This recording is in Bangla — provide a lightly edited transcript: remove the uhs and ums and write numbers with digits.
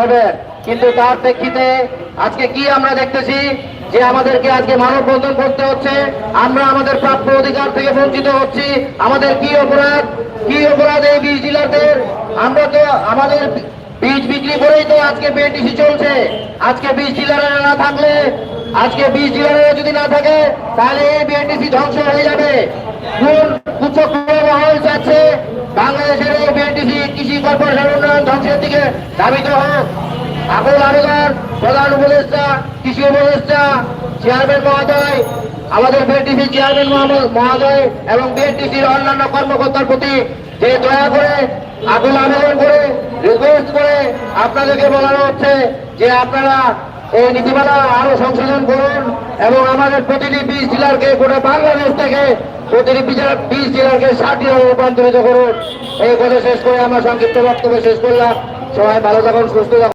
হবে। কিন্তু তার প্রেক্ষিতে আজকে কি আমরা দেখতেছি যে আমাদেরকে আজকে মানববন্ধন করতে হচ্ছে, আমরা আমাদের প্রাপ্য অধিকার থেকে বঞ্চিত হচ্ছি। আমাদের কি অপরাধ এই বীজ ডিলারদের? আমরা তো আমাদের বীজ বিক্রি করেই তো আজকে বিএনটিসি চলছে। আজকে বীজ ডিলাররা না থাকলে, আজকে বীজ ডিলাররা যদি না থাকে তাহলে এই বিএনটিসি ধ্বংস হয়ে যাবে। কোন কুচক্রীয় মহল চাচ্ছে বাংলাদেশের এই বিএনটিসি কৃষি কর্পোরেশন উন্নয়ন ধ্বংসের দিকে ধাবিত হোক। আকুল আবেদন প্রধান উপদেষ্টা, কৃষি উপদেষ্টা, চেয়ারম্যান মহোদয়, আমাদের বিএনটিসি চেয়ারম্যান মহোদয় এবং বিএনটিসির অন্যান্য কর্মকর্তার প্রতি যে দয়া করে আকুল আবেদন করে রিকোয়েস্ট করে আপনাদেরকে বলানো হচ্ছে যে আপনারা এই নীতিমালা আরো সংশোধন করুন এবং আমাদের প্রতিটি বীজ ডিলারকে গোটা বাংলাদেশ থেকে প্রতিটি বীজ ডিলারকে 60 রূপান্তরিত করুন। এই কথা শেষ করে আমার সংক্ষিপ্ত বক্তব্য শেষ করলাম। সবাই ভালো থাকুন, সুস্থ থাকুন।